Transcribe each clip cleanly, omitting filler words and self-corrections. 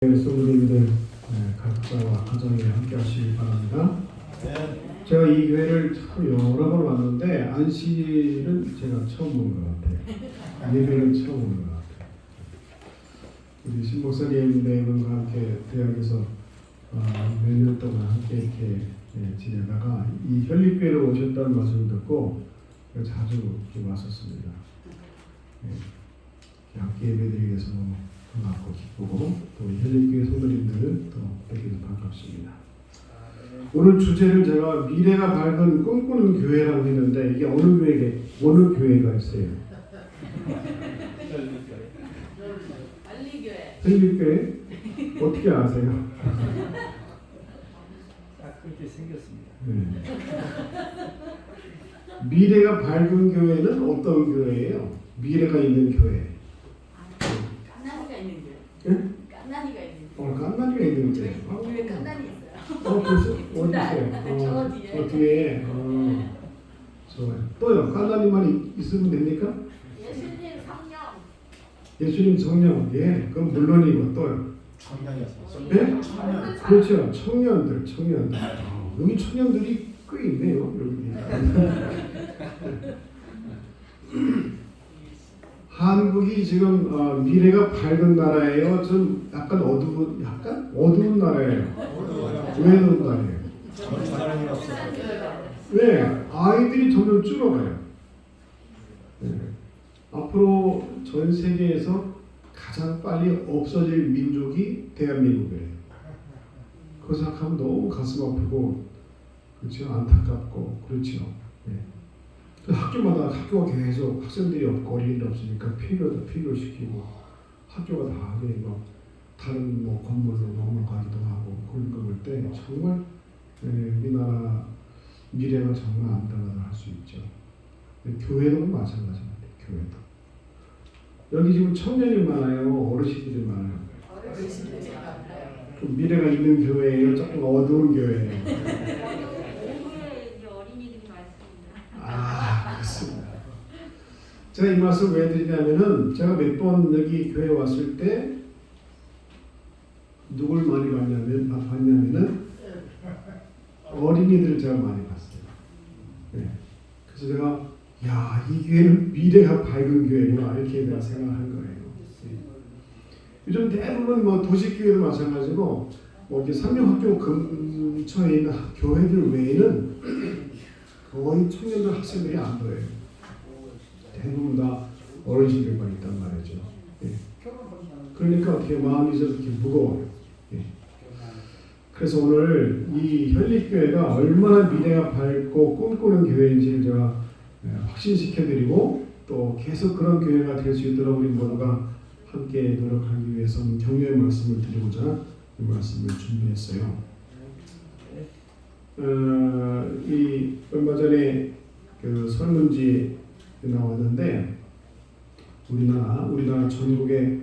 성도님들 각자와 가정에 함께 하시기 바랍니다. 제가 이 교회를 참 여러 번 왔는데 안식일은 제가 처음 본 것 같아요. 예배는 처음 본 것 같아요. 우리 신 목사님 네 분과 함께 대학에서 몇 년 동안 함께 이렇게 지내다가 이 현립교회로 오셨다는 말씀을 듣고 자주 이렇게 왔었습니다. 함께 예배드리기 위해서 반갑고 기쁘고 또 현립교회 성도님들 또 뵙기도 반갑습니다. 오늘 주제를 제가 미래가 밝은 꿈꾸는 교회라고 했는데 이게 어느 교회가 있어요? 현립교회? 어떻게 아세요? 그렇게 생겼습니다. 네. 미래가 밝은 교회는 어떤 교회예요? 미래가 있는 교회. 깐난이가 있는 교회. 예? 깐난이가 있는 교회. 깐난이가 있는 교회. 교회 깐난이 있어요. 벌써 어디 있어요? 저 뒤에. 뒤에. 좋아요. 또요. 깐난이만 있으면 됩니까? 예수님 성령. 예수님 성령. 예. 그럼 물론이고 또요. 청년이었어요. 네? 청년. 그렇죠. 청년들. 여기 청년들이 꽤 있네요. 여기. 한국이 지금 미래가 밝은 나라예요. 좀 약간 어두운 나라예요. 왜 어두운 나라예요? 왜? 아이들이 점점 줄어가요. 네. 앞으로 전 세계에서 가장 빨리 없어질 민족이 대한민국이에요. 그거 생각하면 너무 가슴 아프고 그렇죠? 안타깝고 그렇죠. 네. 학교가 계속 학생들이 없고 어린이들이 없으니까 필요시키고 학교가 다 다른 건물로 넘어가기도 하고 그런 걸 볼 때 정말 우리나라 미래가 정말 안타깝다 할 수 있죠. 교회도 마찬가지입니다. 교회도 여기 지금 청년이 많아요, 어르신들이 많아요. 그 미래가 있는 교회예요, 조금 어두운 교회예요. 그렇습니다. 제가 이 말씀 왜 드리냐면은 제가 몇 번 여기 교회 왔을 때 누굴 많이 봤냐면은 어린이들을 제가 많이 봤어요. 네. 그래서 제가 이 교회는 미래가 밝은 교회구나 이렇게 내가 생각한 거예요. 네. 요즘 대부분 도시교회도 마찬가지고 이렇게 상용학교 근처에 있는 교회들 외에는 거의 청년들 학생들이 안 보여요. 대부분 다 어르신들만 있단 말이죠. 예. 그러니까 어떻게 마음이 좀 이렇게 무거워요. 예. 그래서 오늘 이 현립교회가 얼마나 미래가 밝고 꿈꾸는 교회인지를 제가 확신시켜드리고 또 계속 그런 교회가 될 수 있도록 우리 모두가 함께 노력하기 위해서 격려의 말씀을 드리고자 이 말씀을 준비했어요. 이 얼마 전에 그 설문지 나왔는데 우리나라 전국의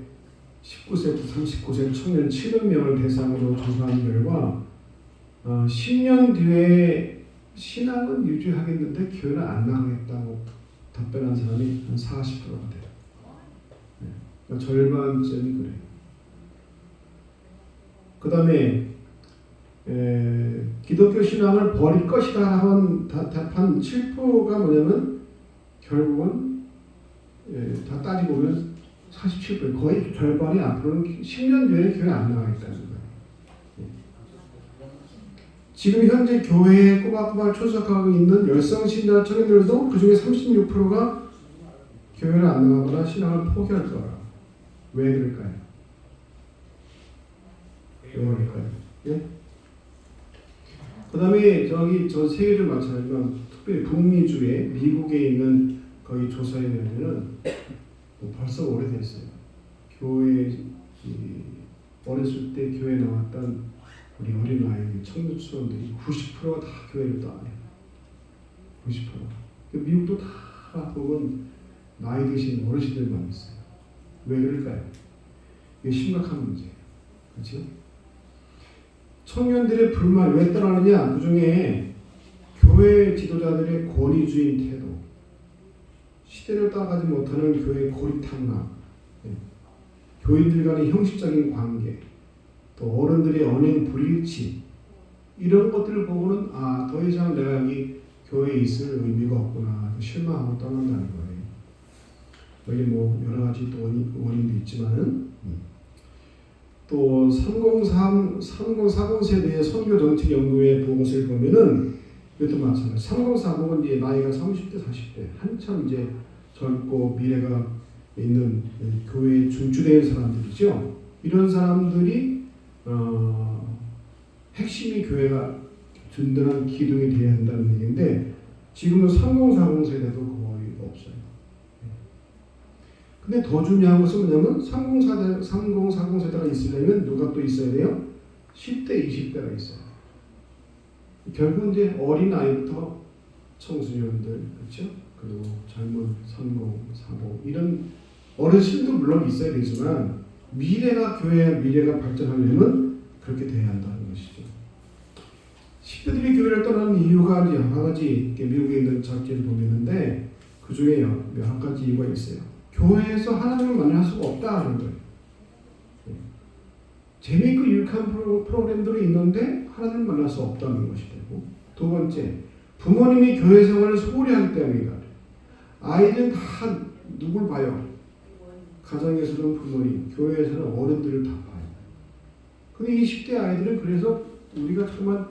19세부터 39세 청년 700명을 대상으로 조사한 결과 10년 뒤에 신앙은 유지하겠는데 교회는 안 나가겠다고 답변한 사람이 한 40%가 돼요. 그러니까 절반쯤이 그래요. 그 다음에 기독교 신앙을 버릴 것이다 하는 답한 7%가 뭐냐면 결국은 다 따지고 보면 47% 거의 절반이 앞으로는 10년 뒤에 교회 안 나가겠다는 거예요. 지금 현재 교회에 꼬박꼬박 출석하고 있는 열성신자 청년들도 그 중에 36%가 교회를 안 나가거나 신앙을 포기할 거예요. 왜 그럴까요? 예? 그 다음에 저 세계를 마찬가지지만 특별히 북미주에 미국에 있는 거의 조사에 의하면 벌써 오래됐어요. 교회 어렸을 때 교회 나왔던 우리 어린아이 청소년들이 90%가 다 교회를 떠나요. 90%. 미국도 다 보면 나이 드신 어르신들만 있어요. 왜 그럴까요? 이게 심각한 문제예요. 그렇죠? 청년들의 불만 왜 떠나느냐? 그 중에 교회 지도자들의 권위주의 태도, 시대를 따라가지 못하는 교회 고리탕감, 교인들 간의 형식적인 관계, 또 어른들의 언행 불일치 이런 것들을 보고는 더 이상 내가 여기 교회에 있을 의미가 없구나 실망하고 떠난다는 거예요. 여기 뭐 여러 가지 또 원인도 있지만은 또 3040 세대의 선교 정책 연구의 보고서를 보면은 이것도 마찬가지. 3040은 이제 나이가 30대 40대 한참 이제 젊고 미래가 있는 교회에 중추되는 사람들이죠. 이런 사람들이 핵심이 교회가 든든한 기둥이 되어야 한다는 얘기인데 지금은 3040 세대도 거의 없어요. 근데 더 중요한 것은 뭐냐면 3040 세대가 있으려면 누가 또 있어야 돼요? 10대, 20대가 있어요. 결국 이제 어린 아이부터 청소년들, 그렇죠? 그리고 젊은 30, 40 이런 어르신도 물론 있어야 되지만 교회의 미래가 발전하려면 그렇게 돼야 한다는 것이죠. 10대들이 교회를 떠나는 이유가 이제 여러 가지 미국에 있는 잡지를 보면은데 그 중에 여러 가지 이유가 있어요. 교회에서 하나님을 만날 수가 없다는 거예요. 재미있고 유익한 프로그램들이 있는데 하나님을 만날 수 없다는 것이 되고 두 번째, 부모님이 교회 생활을 소홀히 하기 때문이다. 아이들은 다 누굴 봐요? 가정에서는 부모님, 교회에서는 어른들을 다 봐요. 근데 이 10대 아이들은 그래서 우리가 정말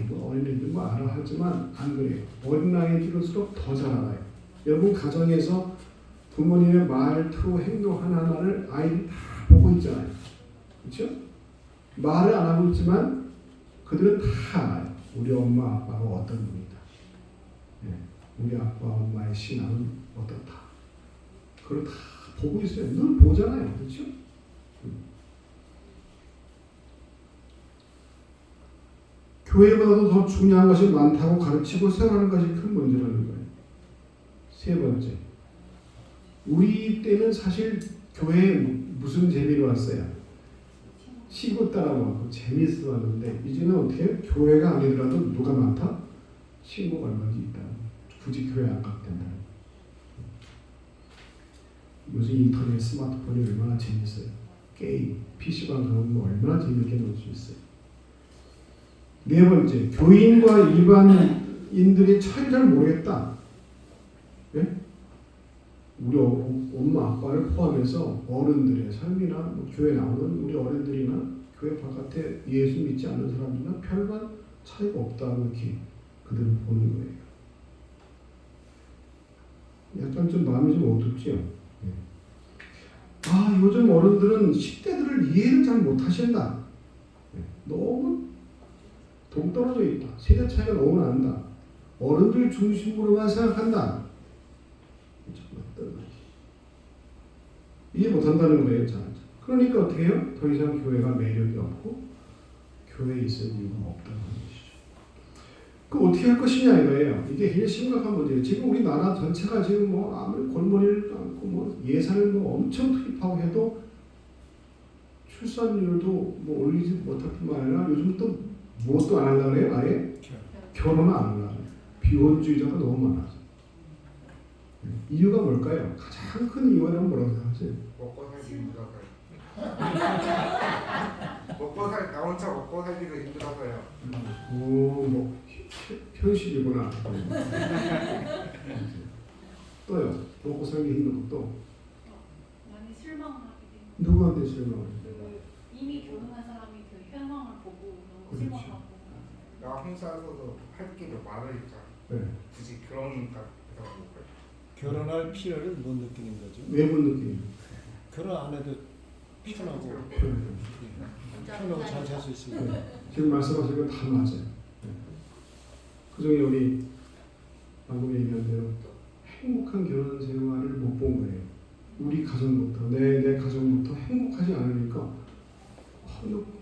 뭐 어린애들 뭐 알아 하지만 안 그래요. 어린 아이들일수록 더 잘 알아요. 여러분 가정에서 부모님의 말투, 행동 하나하나를 아이들이 다 보고 있잖아요. 그렇죠? 말을 안 하고 있지만 그들은 다 알아요. 우리 엄마 아빠가 어떤 분이다. 우리 아빠 엄마의 신앙은 어떻다. 그걸 다 보고 있어요. 늘 보잖아요. 그렇죠? 교회보다도 더 중요한 것이 많다고 가르치고 생각하는 것이 큰 문제라는 거예요. 세 번째, 우리 때는 사실 교회에 무슨 재미로 왔어요? 시고 따라오고 재미있어 왔는데 이제는 어떻게 해요? 교회가 아니더라도 누가 많다? 친구가 얼마나 있다. 굳이 교회 안 가도 된다. 요즘 인터넷 스마트폰이 얼마나 재밌어요. 게임, PC방 가면 뭐 얼마나 재밌게 놀 수 있어요. 네 번째, 교인과 일반인들의 차이를 잘 모르겠다. 네? 우리 엄마 아빠를 포함해서 어른들의 삶이나 뭐 교회 나오는 우리 어른들이나 교회 바깥에 예수 믿지 않는 사람들이나 별반 차이가 없다고 이렇게 그들을 보는 거예요. 약간 좀 마음이 좀 어둡지요. 네. 요즘 어른들은 10대들을 이해를 잘 못하신다. 네. 너무 동떨어져 있다. 세대 차이가 너무 난다. 어른들 중심으로만 생각한다. 이해 못한다는 거예요. 그러니까 어떻게 해요? 더 이상 교회가 매력이 없고 교회에 있을 이유가 없다는 것이죠. 그 어떻게 할 것이냐 이거예요. 이게 굉장히 심각한 문제예요. 지금 우리나라 전체가 지금 뭐 아무리 골머리를 감고 뭐 예산을 뭐 엄청 투입하고 해도 출산율도 뭐 올리지 못할 뿐만 아니라 요즘 또 무엇도 안 하려고 해요. 아예 결혼을 안 하려고 해요. 비혼주의자가 너무 많아서. 이유가 뭘까요? 가장 큰 이유는 뭐라고 생각하세요? 먹고 살기 힘들어서요. 나 혼자 먹고 살기가 힘들어서요. 뭐 현실이구나. 또요. 먹고 살기 힘든 것도 많이 실망하게 돼요. 누구한테 실망을? 이미 결혼한 사람이 그 현황을 보고 너무 그렇지. 실망하고. 나 혼자 서도 할 게 많으니까 네. 굳이 그러니까 그래서 결혼할 필요를 못 느끼는 거죠. 외부 느낌. 결혼 안 해도 편하고 편하고 잘 살 수 있으니까. 지금 말씀하신 건 다 맞아요. 그중에 우리 방금 얘기한 대로 행복한 결혼 생활을 못 본 거예요. 우리 가정부터 내 가정부터 행복하지 않으니까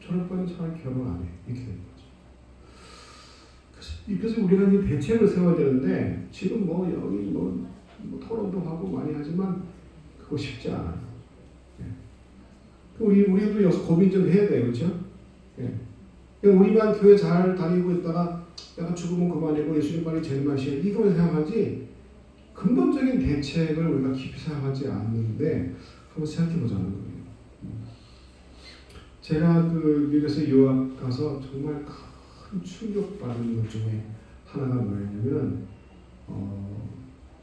저럴 바엔 차라리 결혼 안 해. 이렇게 되는 거죠. 그래서 우리가 이제 대책을 세워야 되는데 지금 뭐 여기 뭐 토론도 하고 많이 하지만 그거 쉽지 않아요. 우리도 여기서 고민 좀 해야 돼요. 그렇죠? 우리만 교회 잘 다니고 있다가 내가 죽으면 그만이고 예수님 빨리 제일 마시야 이거만 생각하지 근본적인 대책을 우리가 깊이 생각하지 않는데 한번 생각해 보자는 거예요. 제가 그 미국에서 유학 가서 정말 큰 충격받은 것 중에 하나가 뭐였냐면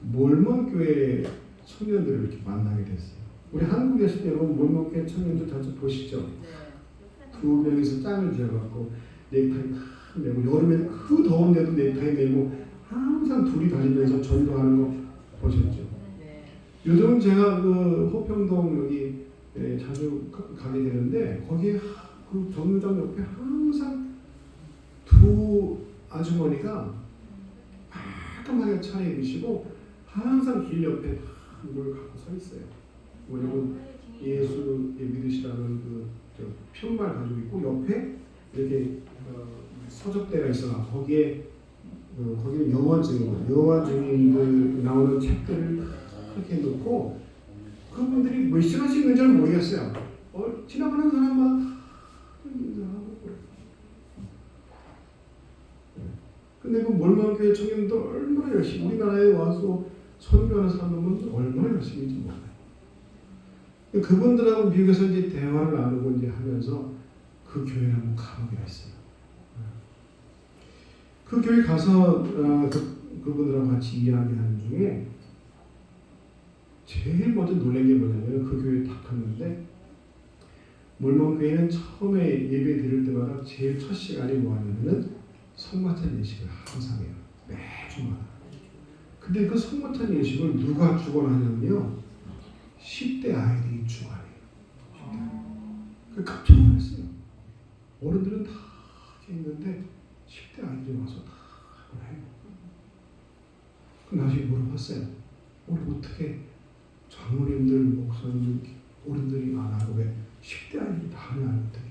몰몬 교회 청년들을 이렇게 만나게 됐어요. 우리 한국에 있을 때 여러분 몰몬 교회 청년들 자주 보시죠? 네. 두 명이서 짱을 지어갖고 넥타이 다 메고 여름에 그 더운데도 넥타이 메고 항상 둘이 다니면서 전도하는 거 보셨죠? 네. 요즘 제가 그 호평동 여기 자주 가게 되는데 거기에 그 정류장 옆에 항상 두 아주머니가 깔끔하게 차려입으시고 항상 길 옆에 뭘 갖고 서 있어요. 뭐냐면 예수 믿으시라는 그 편말 가지고 있고 옆에 이렇게 서적대가 있어. 거기에 거기는 영화 증인들 나오는 책들을 그렇게 놓고 그분들이 몇 시간씩 있는지 잘 모르겠어요. 지나가는 사람마다 인사하고 그래. 근데 그 몰몬교회 청년들 얼마나 열심히 우리나라에 와서 선교하는 사람들은 얼마나 열심히인지 몰라요. 그분들하고 미국에서 이제 대화를 나누고 이제 하면서 그 교회를 한번 가보기로 했어요. 그 교회 가서 그분들하고 같이 이야기하는 중에 제일 먼저 놀란 게 뭐냐면 그 교회 딱 갔는데 몰몬교회는 처음에 예배 드릴 때마다 제일 첫 시간이 뭐냐면은 성마찬 예식을 항상 해요. 매주마다. 근데 그 성마찬 예식을 누가 주관하냐면요 10대 아이들이 주관해요. 그 깜짝 놀랐어요. 어른들은 다 있는데 10대 아이들이 와서 다 해요. 그 나중에 물어봤어요. 우리 어떻게 장로님들, 목사님, 어른들이 안 하고 왜 10대 아이들이 다 하냐 했더니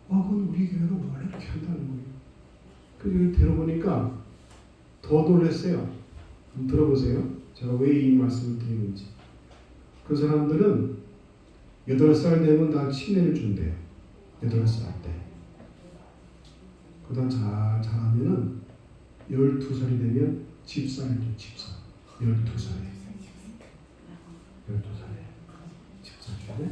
그건 우리 교회가 원래 이렇게 한다는 거예요. 그래서 들어보니까 더 놀랐어요. 들어보세요. 제가 왜 이 말씀을 드리는지. 그 사람들은 8살 되면 다 침례를 준대요. 8살 때. 그다음 잘하면은 12살이 되면 집사를 줘. 집사. 12살에. 12살에. 집사 주고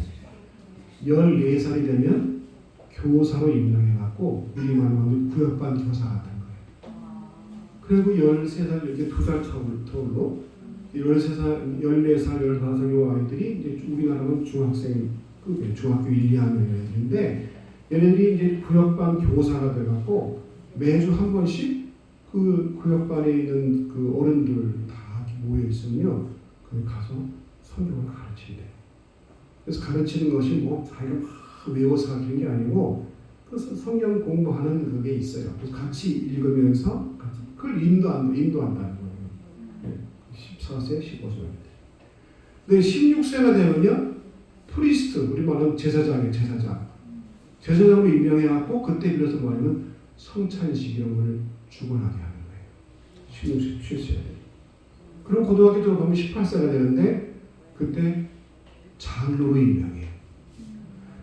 14살이 되면 교사로 임명해갖고 우리 말하면 구역반 교사가 된 거예요. 그리고 13살 이렇게 2살 차로 13살, 14살, 15살 요 아이들이 이제 우리나라는 중학생 중학교 1, 2학년 애들인데 얘네들이 이제 구역반 교사가 돼갖고 매주 한 번씩 그 구역반에 있는 그 어른들 다 모여 있으면요, 거기 가서 성경을 가르친대요. 그래서 가르치는 것이 뭐 자기가 막 외워서 가르치는 게 아니고 그 성경 공부하는 그게 있어요. 그래서 같이 읽으면서 같이 그걸 인도한다는 거예요. 14세, 15세. 근데 16세가 되면요, 프리스트, 우리 말하는 제사장이에요, 제사장. 제사장으로 임명해갖고 그때 빌어서 뭐냐면 성찬식 이런 걸 주관하게 하는 거예요. 16세, 17세. 그럼 고등학교 졸업하면 18세가 되는데 그때 장로로 임명해요.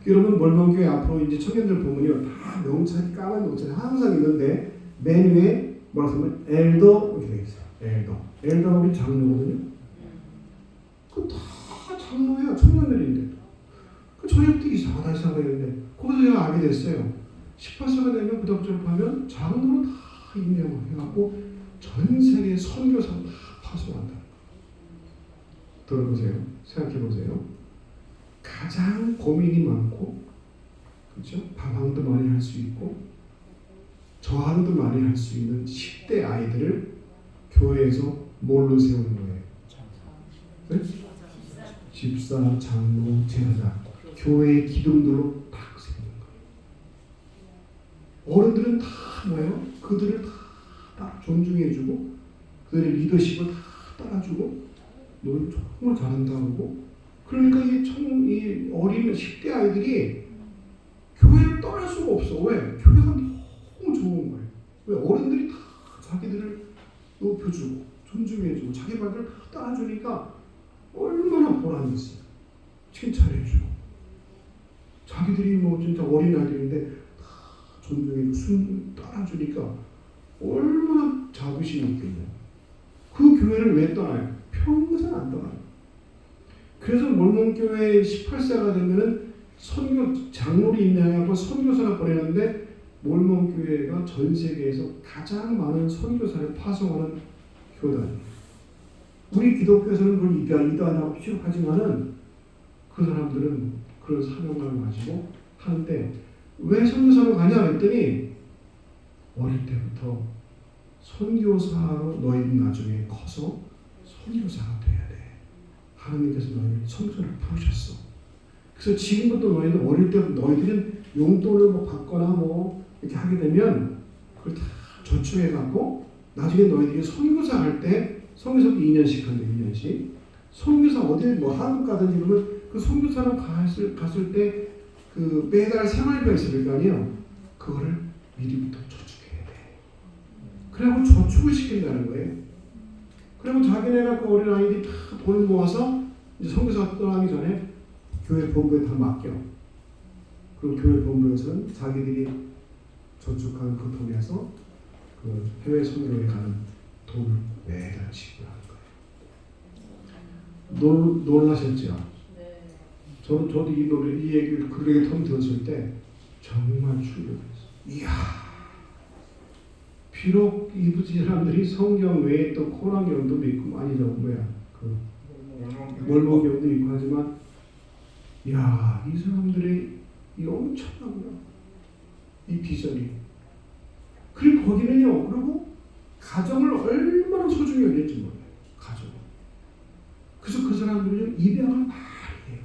여러분 몰몬교회 앞으로 이제 청년들 보면요, 다 명찰이 까만 명찰이 항상 있는데 맨 위에 뭐라고 하면 엘더 이렇게 되어 있어요. 엘더가 우리 장로거든요. 그 다 장로예요. 청년들인데. 그 저녁도 이상하다 했는데 거기서 제가 알게 됐어요. 18세가 되면 고등학교 졸업하면 장로로 다 임명을 해갖고 전 세계 선교사를 다 파송한다. 들어보세요. 생각해보세요. 가장 고민이 많고, 그렇죠? 방황도 많이 할 수 있고, 저항도 많이 할 수 있는 10대 아이들을 교회에서 뭘로 세우는 거예요? 네? 집사, 장로, 제사장, 교회의 기둥들로 딱 세우는 거예요. 어른들은 다 뭐예요? 그들을 다 존중해주고, 그들의 리더십을 다 따라주고, 너는 정말 잘한다고. 그러니까 이 어린 10대 아이들이 교회를 떠날 수가 없어. 왜? 교회가 너무 좋은 거예요. 왜? 어른들이 다 자기들을 높여주고 존중해주고 자기 말들을 다 따라주니까 얼마나 보람이 있어요. 칭찬해주고 자기들이 뭐 진짜 어린 아이들인데 다 존중해주고 따라주니까 얼마나 자부심이 있겠냐. 그 교회를 왜 떠나요? 평생 안 떠나요. 그래서 몰몬교회 18세가 되면은 선교 장로를 임명하고 선교사를 보내는데 몰몬교회가 전 세계에서 가장 많은 선교사를 파송하는 교단이에요. 우리 기독교에서는 그걸 이단하고 취급하지만은 그 사람들은 그런 사명감을 가지고 하는데 왜 선교사로 가냐 했더니 어릴 때부터 선교사로 너희는 나중에 커서 선교사가 돼야 돼. 하나님께서 너희를 선교사를 부르셨어. 그래서 지금부터 너희는 어릴 때부터 너희들은 용돈을 뭐 받거나 뭐 이렇게 하게 되면 그걸 다 저축해 갖고 나중에 너희들이 선교사 할 때 선교사도 2년씩 한대 2년씩 선교사 어디 뭐 한국 가든지 그러면 그 선교사로 갔을 때 그 매달 생활비가 있을 거 아니에요. 그거를 미리부터 저축해야 돼. 그래갖고 저축을 시킨다는 거예요. 그리고 자기네가 그 어린 아이들이 다 돈을 모아서 이제 선교사 떠나기 전에 교회 본부에 다 맡겨. 그리고 교회 본부에서는 자기들이 저축한 그 돈에서 그 해외 선교에 가는 돈을 매달 지불하는 거예요. 놀라셨죠? 저도 이 얘기를 그렇게 처음 들었을 때 정말 충격했어요. 이야, 비록 이 사람들이 성경 외에 또 코란경도 믿고 아니죠 뭐야 그 몰몬경도 있고 하지만 이야 이 사람들의 이 엄청난 이 비전이 그리고 거기는요 그리고 가정을 얼마나 소중히 여길지 몰라요. 가정. 그래서 그 사람들은 입양을 많이 해요.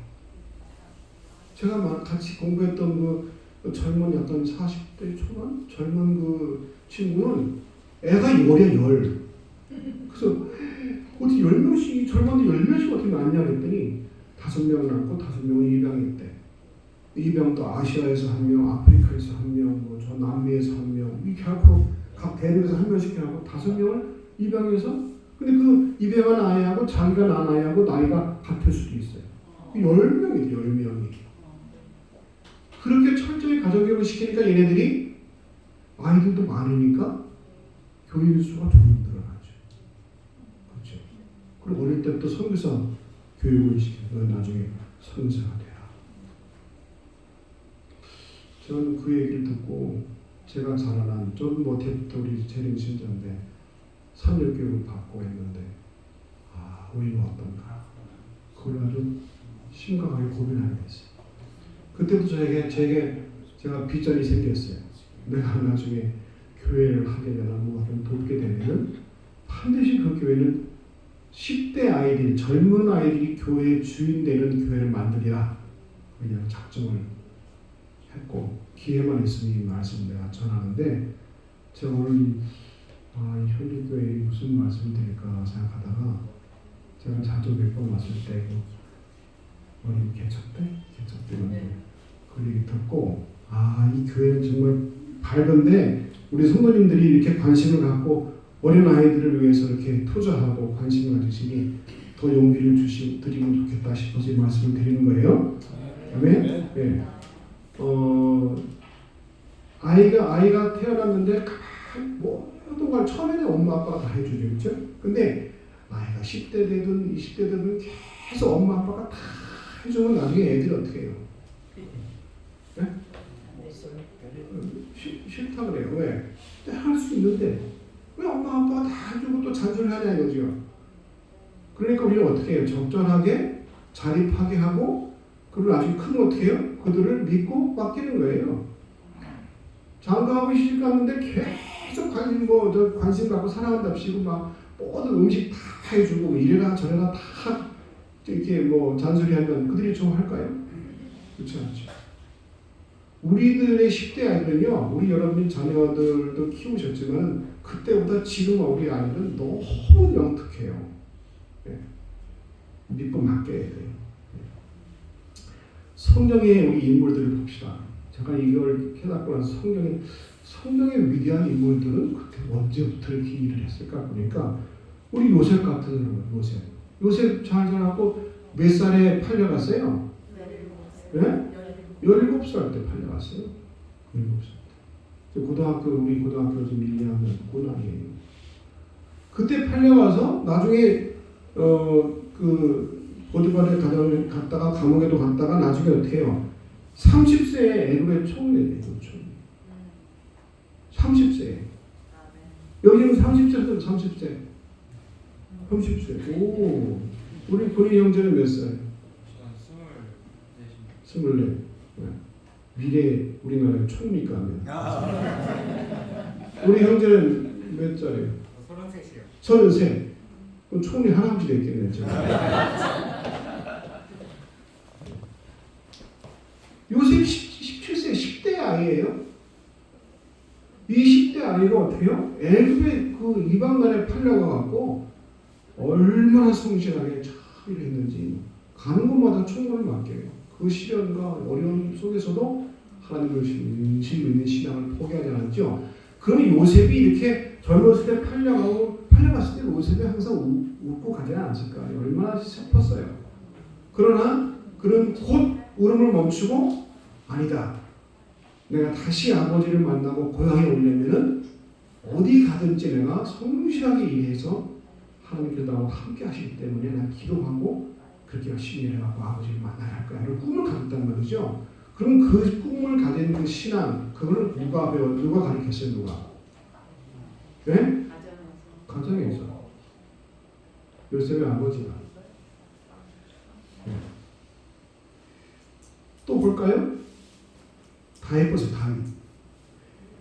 제가 같이 공부했던 그 젊은 약간 40대 초반 젊은 그 친구는 애가 열이야. 그래서 어떻게 10명씩 젊은데 10명씩 어떻게 낳냐 했더니 5명 낳고 5명을 입양했대. 입양도 아시아에서 1명, 아프리카에서 1명, 뭐 저 남미에서 1명 이렇게 하고 각 대륙에서 1명씩 하고 5명을 입양해서 근데 그 입양한 아이하고 자기가 낳은 아이하고 나이가 같을 수도 있어요. 10명이죠. 10명이. 그렇게 철저히 가정교육을 시키니까 얘네들이 아이들도 많으니까 교인 수가 좀 늘어나죠. 그렇죠. 그리고 어릴 때부터 선교사 교육을 시키면 나중에 선교사가 돼요. 저는 그 얘기를 듣고 제가 자라난 저는 뭐 때부터 우리 재림 신자인데 3년 교육을 받고 했는데 아 우리는 어떤가 그걸 아주 심각하게 고민하게 됐어요. 그때부터 제가 비전이 생겼어요. 내가 나중에 교회를 하게 되나 뭐 좀 돕게 되면은 반드시 그 교회는 10대 아이들 젊은 아이들이 교회의 주인 되는 교회를 만들리라 그냥 작정을 했고 기회만 있으면 이 말씀 내가 전하는데 제가 오늘 이 현대교회에 무슨 말씀을 드릴까 생각하다가 제가 자주 몇 번 왔을 때 어린 개척 때는 그 얘기 듣고 이 교회는 정말 밝은데 우리 성도님들이 이렇게 관심을 갖고 어린 아이들을 위해서 이렇게 투자하고 관심을 가지시니 더 용기를 드리면 좋겠다 싶어서 이 말씀을 드리는 거예요. 아멘. 네. 아이가 태어났는데 모든 걸 처음에는 엄마 아빠가 다 해주죠, 그렇죠? 근데 아이가 10대 되든 20대 되든 계속 엄마 아빠가 다 해주면 나중에 애들이 어떻게 해요? 네? 싫다 그래요. 왜? 할 수 있는데 왜 엄마 아빠가 다 해주고 또 잔소리하냐 이거죠. 그러니까 우리는 어떻게 해요? 적절하게 자립하게 하고 그리고 나중에 크면 어떻게 해요? 그들을 믿고 맡기는 거예요. 장가하고 시집 갔는데 계속 관심 갖고 사랑한답시고 막 모든 음식 다 해주고 이래라 저래라 다 이렇게 뭐 잔소리하면 그들이 좀 할까요? 그렇지 않죠. 우리들의 10대 아이들은요, 우리 여러분 자녀들도 키우셨지만 그때보다 지금 우리 아이들은 너무 영특해요. 네. 믿고 맡겨야 돼요. 성경의 우리 인물들을 봅시다. 제가 이걸 깨닫고 나서 성경의 위대한 인물들은 그때 언제부터 이렇게 일을 했을까 보니까 우리 요셉 같은 사람, 요셉 잘 자라고 몇 살에 팔려갔어요? 네? 17살 때 팔려갔어요. 17살 때. 우리 고등학교 좀 1, 2학년 그 나이에요. 그때 팔려가서 나중에 그 보디발에 갔다가 감옥에도 갔다가 나중에 어떻게 해요? 30세에 애굽의 총리예요. 30세. 여기는 30세부터 30세. 30세. 오, 우리 본인 형제는 몇 살? 저는 24. 미래 우리나라의 총리가 하면. 우리 형제는 몇 살이에요? 33이요. 33. 그럼 총리 할아버지 됐겠네. 요새 17세 10대 아이예요. 이 10대 아이가 어때요? 애굽의 그 이방 나라에 팔려가갖고 얼마나 성실하게 잘 일했는지 가는 곳마다 총무를 맡겨요. 그 시련과 어려움 속에서도 하나님을 신실로 있는 신앙을 포기하지 않았죠. 그러면 요셉이 이렇게 젊었을 때 팔려갔을 때 요셉이 항상 웃고 가지 않았을까요? 얼마나 슬펐어요. 그러나 그는 곧 울음을 멈추고 아니다. 내가 다시 아버지를 만나고 고향에 오려면은 어디 가든지 내가 성실하게 일해서 하나님께서 나와 함께 하시기 때문에 난 기도하고 그렇게 열심히 일해갖고 아버지를 만나야 할 거야. 이런 꿈을 가졌단 말이죠. 그럼 그 꿈을 가진 그 신앙, 그걸 누가 가르쳤어요? 누가? 네? 가정에서. 요셉의 아버지가. 네. 또 볼까요? 다윗.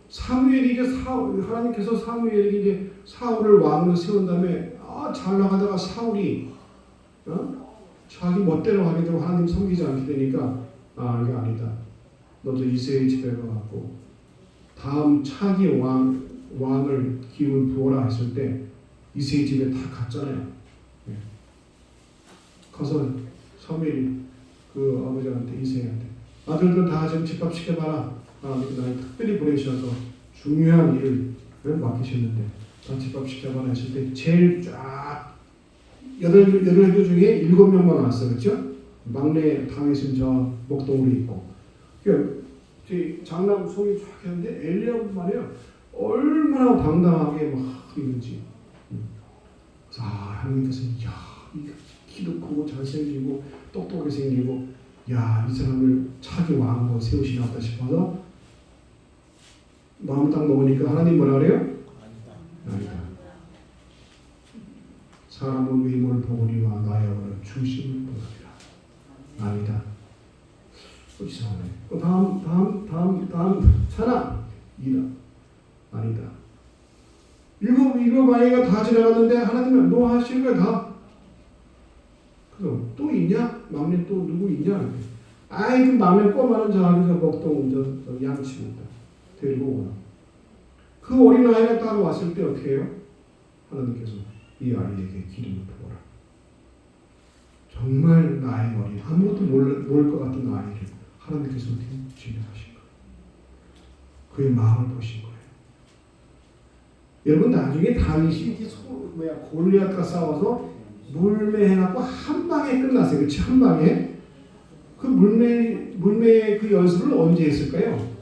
사무엘이 하나님께서 사무엘이 이제 사울을 왕으로 세운 다음에 잘 나가다가 사울이 자기 멋대로 하게 되고 하나님 섬기지 않게 되니까 이게 아니다. 너도 이새의 집에 가갖고 다음 차기 왕을 기운 부어라 했을 때 이새의 집에 다 갔잖아요. 가서 사무엘이 그 아버지한테 이새한테 아들들 다 좀 집합 시켜봐라. 하나님께서 나를 특별히 보내셔서 중요한 일을 맡기셨는데 다 집합 시켜봐라 했을 때 제일 쫙 8교 중에 7명만 왔어요. 그렇죠? 막내 다윗은 저 목동으로 있고 그러니까 장남 속이 쫙 했는데 엘리야분 말이에요. 얼마나 당당하게 막 있는지. 그래서 하나님께서 키도 크고 잘생기고 똑똑하게 생기고 이 사람을 차기 왕으로 세우시나 보다 싶어서 마음 딱 먹으니까 하나님 뭐라 그래요? 아니다. 사람은 외모를 보거니와 나의 어는 중심을 보느니라. 아니다. 이상하네. 다음 차나 이다. 아니다. 일곱 아이가 다 지나갔는데 하나님은 너 하실 거야 다. 그럼 또 있냐? 막내 또 누구 있냐? 그 막내 꼬마는 저기서 목동 저 양치입니다. 데리고 오라. 그 어린 아이가 따로 왔을 때 어떻게 해요? 하나님께서 이 아이에게 기름을 부어라. 정말 나의 어린 아무것도 모를 것 같은 아이를 하나님께서 진행하신 거예요. 그의 마음을 보신 거예요. 여러분 나중에 다윗이 골리앗과 싸워서 물매해갖고 한 방에 끝났어요. 그렇지? 한 방에. 그 물매의 그 연습을 언제 했을까요?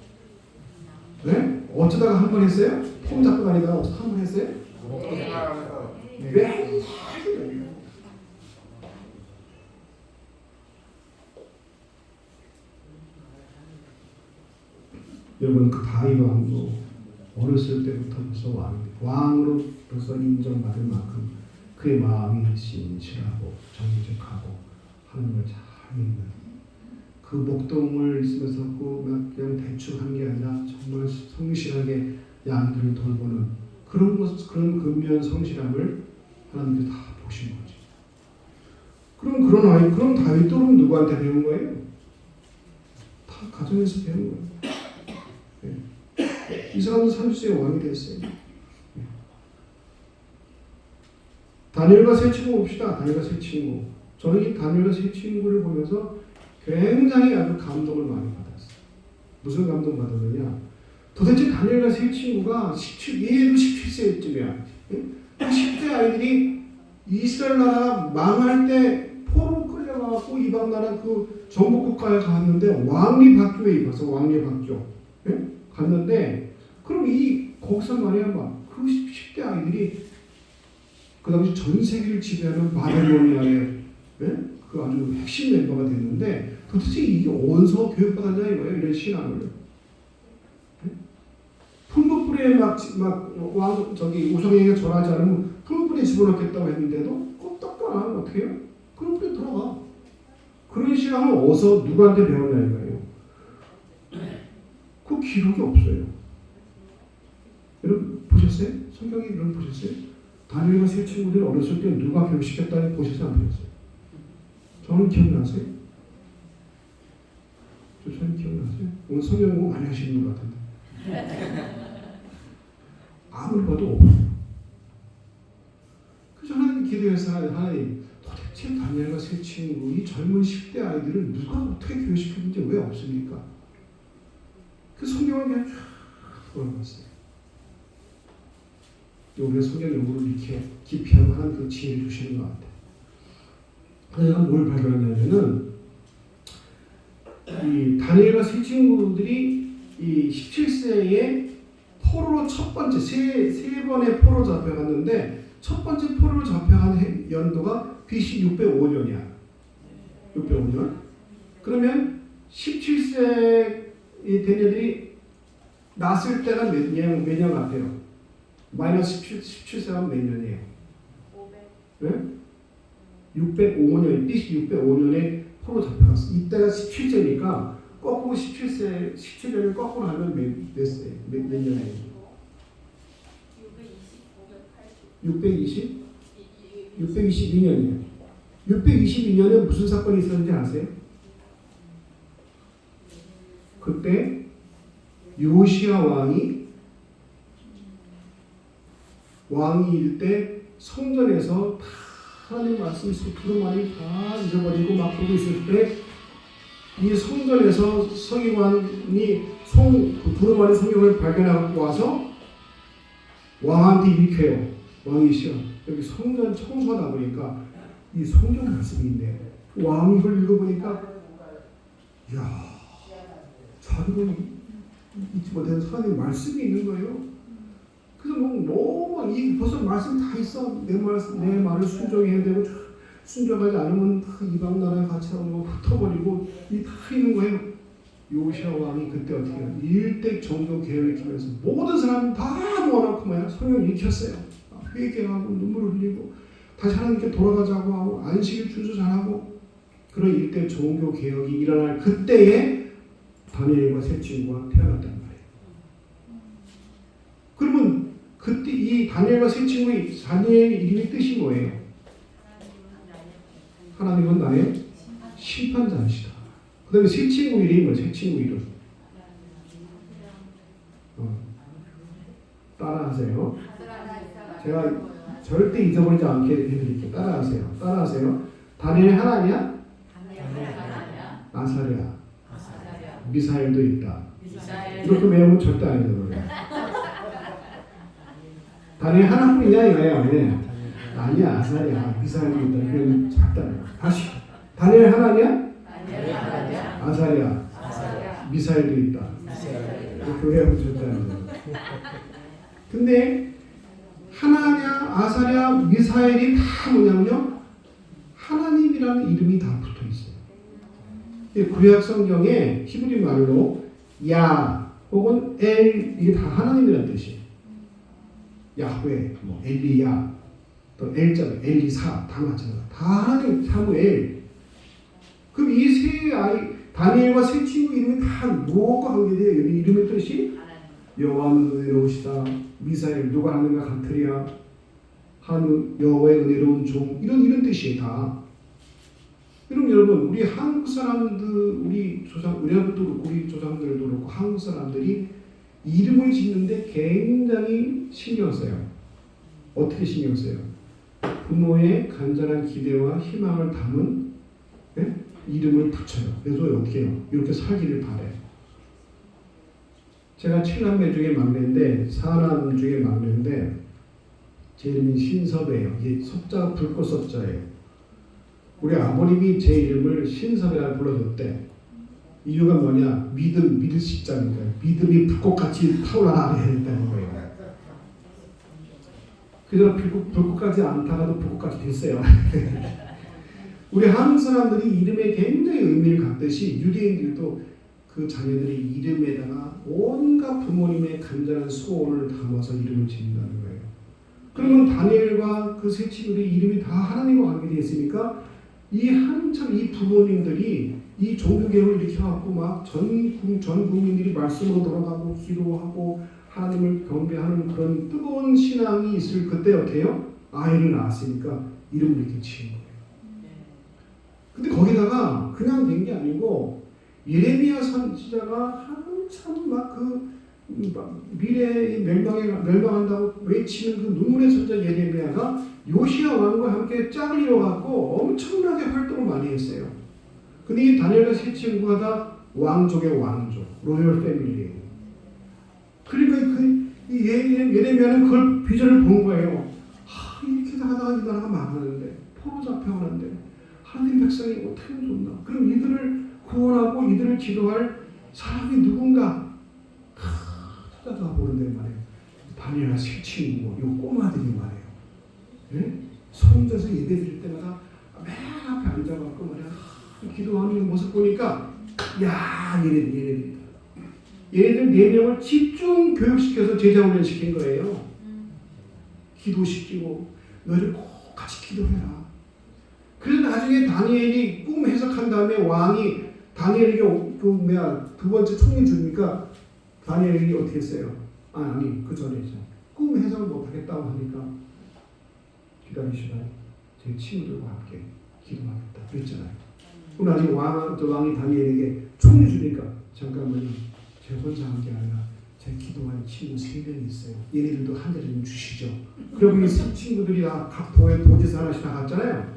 네? 어쩌다가 한 번 했어요? 폼 잡고 다니다가 한 번 했어요? 맨날. 여러분 그 다윗 왕도 어렸을 때부터 벌써 왕으로 벌써 인정받을 만큼 그의 마음이 신실하고 정직하고 하나님을 잘 믿는 그 목동을 있으면서 그냥 대충 한 게 아니라 정말 성실하게 양들을 돌보는 그런 근면 성실함을 하나님께서 다 보신 거지. 그럼 다윗도 누구한테 배운 거예요? 다 가정에서 배운 거예요. 네. 이 사람은 30세에 왕이 됐어요. 네. 다니엘과 세 친구 봅시다. 다니엘과 세 친구. 저는 이 다니엘과 세 친구를 보면서 굉장히 아주 감동을 많이 받았어요. 무슨 감동 받았느냐? 도대체 다니엘과 세 친구가 얘도 17세쯤이야. 10대 아이들이 이스라엘 나라가 망할 때 포로 끌려가고 이방 나라 그 정복국가에 갔는데 왕리 박교에 입어서 왕리 박교 갔는데 그럼 거기서 말이야 그 10대 아이들이 그 당시 전 세계를 지배하는 바벨로니아의 그 아주 핵심 멤버가 됐는데 도대체 이게 어디서 교육받았냐 이거예요. 이런 신앙을. 풀무불에 우상에게 절하지 않으면 풀무불에 집어넣겠다고 했는데도 꼼짝도 안 하면 어떻게 해요? 풀무불에 들어가. 그런 신앙을 어디서 누구한테 배웠냐 이거예요. 그 기록이 없어요. 여러분 보셨어요? 성경에 이런 거 보셨어요? 다니엘과 세 친구들이 어렸을 때 누가 교육시켰다니 보셨어요? 안 보셨어요? 저는 기억나세요? 저는 기억나세요? 오늘 성경 공부 많이 하시는 것 같은데 아무리 봐도 없어요. 그래서 하나님 기도해서 하나님 도대체 다니엘과 세 친구 이 젊은 10대 아이들을 누가 어떻게 교육시켰는지 왜 없습니까? 그 성경을 그냥 쫙 돌아봤어요. 우리가 성경 연구를 이렇게 깊이 하고 하는 그 지혜를 주시는 것 같아요. 그래서 제가 뭘 발견했냐면은 이 다니엘과 세 친구들이 이 17세에 포로로 첫 번째 세 번의 포로 잡혀갔는데 첫 번째 포로로 잡혀간 연도가 BC 605년이야. 605년. 그러면 17세 이 대녀들이 났을 때가 몇 년 같아요? 마이너스 17세가 몇 년이에요? 605년, BC 605년에 포로 잡혀갔어. 이때가 17세니까 거꾸로 17년을 거꾸로 하면 몇 년이에요? 622년이에요. 622년에 무슨 사건이 있었는지 아세요? 그때 요시야 왕이 때 성전에서 다 하나님 말씀 두루마리 다 잊어버리고 막 그러고 있을 때 이 성전에서 서기관이 두루마리 성경을 발견하고 와서 왕한테 일으켜요. 왕이 시험 여기 성전 청소하다 보니까 이 성경 말씀이 있네. 왕이 이걸 읽어보니까 이야 자기는 잊지 못한 하나님 말씀이 있는 거예요. 그래서 너무 이 벌써 말씀 다 있어. 내 말을 순종해야 되고 순종하지 않으면 다 이방 나라에 같이 하고 흩어버리고 이 다 있는 거예요. 요시야 왕이 그때 어떻게 해요? 일대 종교 개혁을 키면서 모든 사람 다 모아놓고 뭐야 성경 읽혔어요. 회개하고 눈물을 흘리고 다시 하나님께 돌아가자고 하고 안식일 준수 잘하고 그런 일대 종교 개혁이 일어날 그때에 다니엘과 세 친구가 태어났단 말이에요. 그러면 그때 이 다니엘과 세 친구의 다니엘의 이름의 뜻이 뭐예요? 하나님은 나의 심판자이시다. 그 다음에 세 친구 이름이 뭐예요? 세 친구 이름. 따라하세요. 제가 절대 잊어버리지 않게 해드릴게요. 따라하세요. 다니엘 하나냐? 아사랴. 미사엘도 있다. 이렇게 외우면 절대 안 잊어버려요. 다니엘 하나뿐이냐 이거예요. 아니야 아사랴 미사엘도 있다. 그러면 절대 안 해요. 다시 다니엘 하나냐? 아사랴 미사엘도 있다. 이렇게 외우면 절대 안 해요. 근데 하나냐 아사랴 미사엘이 다 뭐냐면요 하나님이라는 이름이 다 붙어 있어요. 구약 성경에 히브리 말로 야 혹은 엘 이게 다 하나님이라는 뜻이에요. 야훼, 뭐 엘리야, 또 엘자, 엘리사 다 마찬가지. 다 하나님 사무엘. 그럼 이 세 아이 다니엘과 세 친구 이름이 다 무엇과 관계돼요? 여기 이름의 뜻이 여호와는 은혜로우시다. 미사엘 누가 하는가 같으랴. 하늘 여호와의 은혜로운 종 이런 뜻이에요 다. 그럼 여러분 우리 한국 사람들 우리나라도 그렇고 우리 조상들도 그렇고 한국 사람들이 이름을 짓는데 굉장히 신경 써요. 어떻게 신경 써요? 부모의 간절한 기대와 희망을 담은 이름을 붙여요. 그래서 어떻게 해요? 이렇게 살기를 바래요. 제가 7남매 중에 막내인데 4남 중에 막내인데 제 이름이 신섭이에요. 이게 섭자가 불꽃 섭자예요. 우리 아버님이 제 이름을 신섭이라고 불러줬대. 이유가 뭐냐? 믿을 십자니까 믿음이 불꽃같이 타올라나게 했다는 거예요. 그저 불꽃같이 안 타가도 불꽃같이 됐어요. 우리 한국 사람들이 이름에 굉장히 의미를 갖듯이 유대인들도 그 자녀들의 이름에다가 온갖 부모님의 간절한 소원을 담아서 이름을 짓는다는 거예요. 그러면 다니엘과 그 세 친구들의 이름이 다 하나님과 관계되어 있으니까 이 한참 이 부모님들이 이 종교개혁을 일으켜갖고 막 전 국민들이 말씀으로 돌아가고 기도하고 하나님을 경배하는 그런 뜨거운 신앙이 있을 그때 어때요? 아이를 낳았으니까 이름을 이렇게 지은 거예요. 근데 거기다가 그냥 된 게 아니고 예레미야 선지자가 한참 막 미래에 멸망한다고 외치는 그 눈물의 선지자 예레미야가 요시야 왕과 함께 짝을 이뤄갖고 엄청나게 활동을 많이 했어요. 근데 이 다니엘과 세 친구가 다 왕족의 왕족, 로열 패밀리예요. 그러니까 예레미야는 그걸 비전을 본 거예요. 이렇게 하다가 이 나라가 망하는데, 포로 잡혀가는데, 하나님 백성이 어떻게 하면 좋나? 그럼 이들을 구원하고 이들을 기도할 사람이 누군가? 찾아가 보는데 말이에요. 다니엘과 세 친구고, 요 꼬마들이 말이에요. 네? 성전에서 예배 드릴 때마다 맨 앞에 앉아갖고 말이야. 기도하는 모습 보니까, 야, 얘네들이다. 얘네들 4명을 집중 교육시켜서 제자 훈련시킨 거예요. 기도시키고 너희들 꼭 같이 기도해라. 그래서 나중에 다니엘이 꿈 해석한 다음에 왕이 다니엘에게 두 번째 총리 주니까 다니엘이 어떻게 했어요? 아니 그 전에죠. 꿈 해석을 못하겠다고 하니까 기다리시라. 제 친구들과 함께 기도하겠다 그랬잖아요. 그럼 나중에 왕이 다니엘에게 총리 주니까 잠깐만요. 제 혼자 한 게 아니라 제 기도한 친구 3명이 있어요. 얘네들도 한 자리 좀 주시죠. 그러고 이 친구들이 다 각 도에 도지사 하나씩 다 갔잖아요.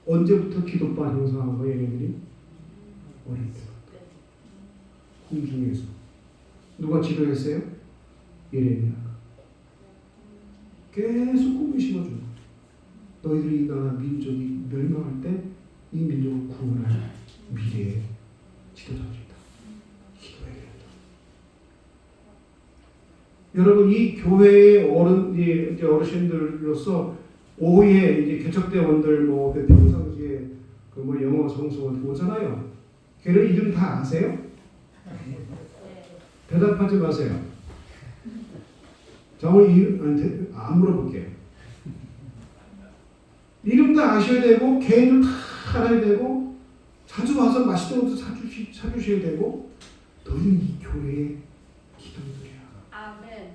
언제부터 기도반 형성한 거예요, 얘네들이? 어릴 때부터. 궁중에서. 누가 지도했어요? 예레미야가. 계속 꿈을 심어줘요. 너희들이 이 나라 민족이 멸망할 때 이 민족을 구원할 미래의 지도자들이다. 기도해야 된다. 여러분 이 교회의 어르신들로서 오후에 이제 개척대원들 평상시에 영어 성성을 보잖아요. 걔네 이름 다 아세요? 대답하지 마세요. 자 오늘 안 물어볼게요. 이름 다 아셔야 되고 개인도 다 알아야 되고 자주 와서 맛있는 것도 사주셔야 되고 너희는 이 교회의 기둥들이야. 아멘.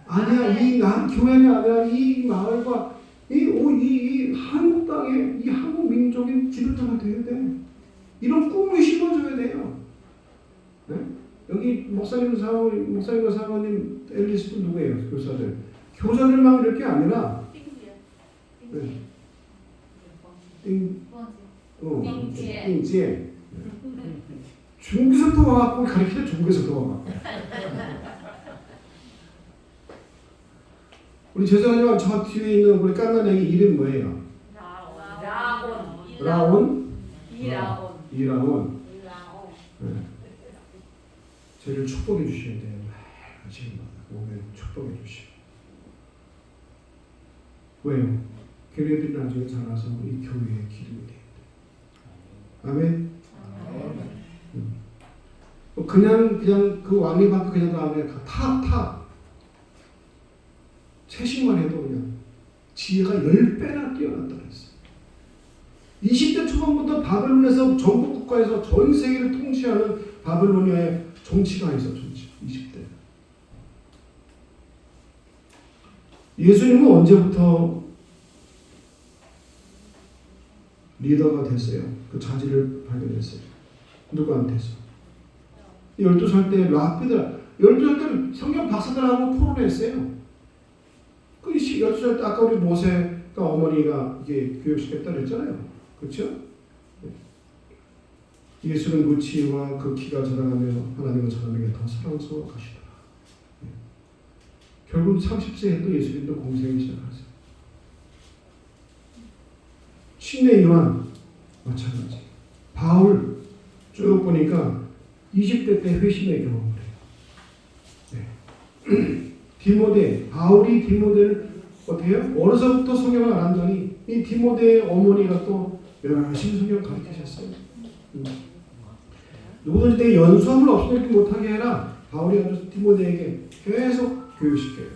아니야 이 교회가 아니라 이 마을과 이 한국 땅에 이 한국 민족의 지도자가 되어야 돼. 이런 꿈을 심어줘야 돼요. 네? 여기 목사님과 사모님 앨리스도 누구예요? 교사들. 교사들만 이럴 게 아니라 네. 띵지에 중국에서도 와갖고 가르치는 중국에서도 와갖고 우리 죄송하지만 저 뒤에 있는 우리 깐난 애기 이름 뭐예요? 라온? 이라온. 네. 저희를 축복해 주셔야 돼요. 지금마다 오면 축복해 주시고. 왜요? 걔네들이 나중에 자라서 이 교회의 기둥이 돼야 돼. 아멘. 그냥 그 왕이 받고 그냥 다음에 탑 채식만 해도 그냥 지혜가 10배나 뛰어났다 그랬어. 20대 초반부터 바벨론에서 전국 국가에서 전 세계를 통치하는 바벨로니아의 정치가 있어. 정치 20대. 예수님은 언제부터 리더가 됐어요? 그 자질을 발견했어요. 누구한테서? 12살 때 랍비들 12살 때 성경 박사들하고 토론을 했어요. 그 12살 때 아까 우리 모세가 어머니가 이게 교육시켰다 그랬잖아요. 그렇죠? 예수는 그 지혜와 그 키가 자라가며 하나님은 사람에게 더 사랑스러워 가시더라. 결국 30세에도 예수님도 공생이 시작하세요. 침례 요한 마찬가지. 바울 쭉 보니까 20대 때 회심의 경험을 해요. 네. 바울이 디모데를 어떻게 해요? 어려서부터 성경을 알았더니 이 디모데의 어머니가 또 열심히 성경 가르치셨어요. 누구든지 되게 연수함을 없애지 못하게 해라. 바울이 아주 디모데에게 계속 교육시켜요.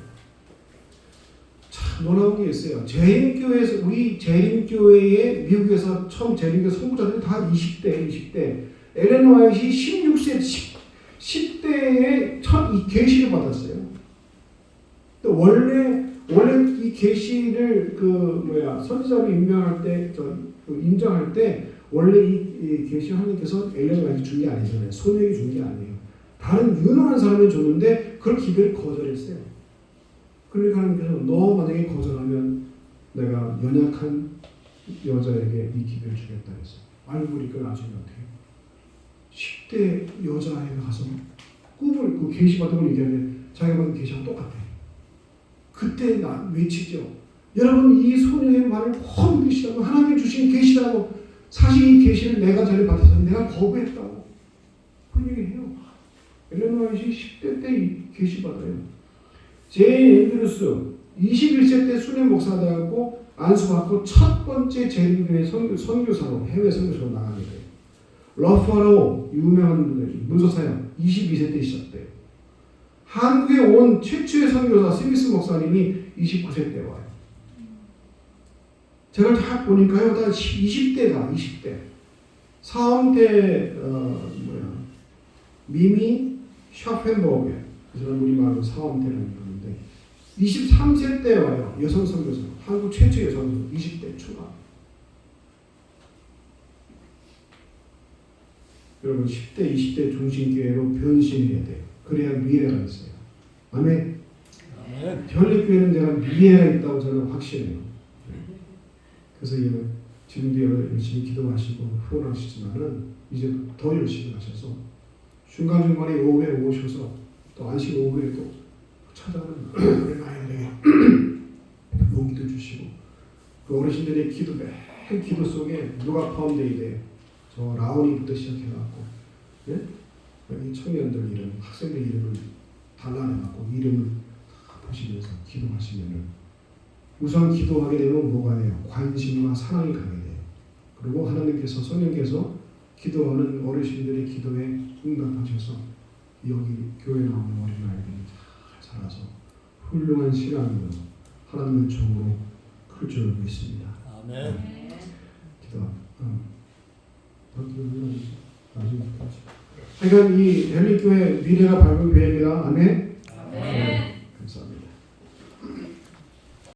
참 놀라운 게 있어요. 재림교회에서 우리 재림교회에 미국에서 처음 재림교 선구자들이 다 20대. 엘렌 화이트이 16세 10대에 첫 이 계시를 받았어요. 원래 이 계시를 선지자로 임명할 때 인정할 때 원래 이 계시 하나님께서 엘렌 화이트 준 게 아니잖아요. 소녀에게 준 게 아니에요. 다른 유능한 사람이 줬는데 그걸 기별을 거절했어요. 그러니까 하나님께서 너 만약에 거절하면 내가 연약한 여자에게 이 기별을 주겠다 했어요. 알고 보니까 나중에 어떻게 10대 여자아이가 가서 꿈을 그 계시 받은 걸 얘기하는데 자기가 받은 계시랑 똑같아. 그때 나 외치죠. 여러분 이 소녀의 말을 꼭 믿으시라고 하나님이 주신 계시라고 사실 이 계시를 내가 전에 받아서 내가 거부했다고 그런 얘기해요. 엘렌 화이트이 10대 때 이 계시 받아요. 제인 앤드루스 21세 때 수련 목사 되었고 안수받고 첫 번째 재림교회 선교사로 해외 선교사로 나가게 돼요. 러퍼로 유명한 문서사역 22세 때 시작돼요. 한국에 온 최초의 선교사 스미스 목사님이 29세 때 와요. 제가 다 보니까요, 다 20대다, 20대. 사원대 미미 샤펜버그, 그 사람 우리말로 사원대라는 건데 23세 때 와요. 여성 선교사, 한국 최초 여성 선교사, 20대 초반. 여러분 10대, 20대 중심교회로 변신해야 돼요. 그래야 미래가 있어요. 아멘. 현립교회는 내가 미래가 있다고 저는 확신해요. 그래서 지금도 열심히 기도하시고 후원하시지만은 이제 더 열심히 하셔서 중간중간에 오후에 오셔서 또 안식 오후에도 찾아오는 우리 아이들에게 용기도 주시고 그 어르신들의 기도 매일 기도 속에 누가 파운데이에 저 라온이부터 시작해갖고 예? 여기 청년들 이름, 학생들 이름을 달라내갖고 이름을 보시면서 기도하시면은 우선 기도하게 되면 뭐가 돼요? 관심과 사랑이 가게 돼요. 그리고 하나님께서 성령께서 기도하는 어르신들의 기도에 응답하셔서 여기 교회 나오는 어린아이들이 잘 자라서 훌륭한 신앙으로 하나님의 종으로 클 줄 믿습니다. 아멘. 기도. 나중에 하여간 이 헬리교회 미래가 밝은 교회입니다. 아멘.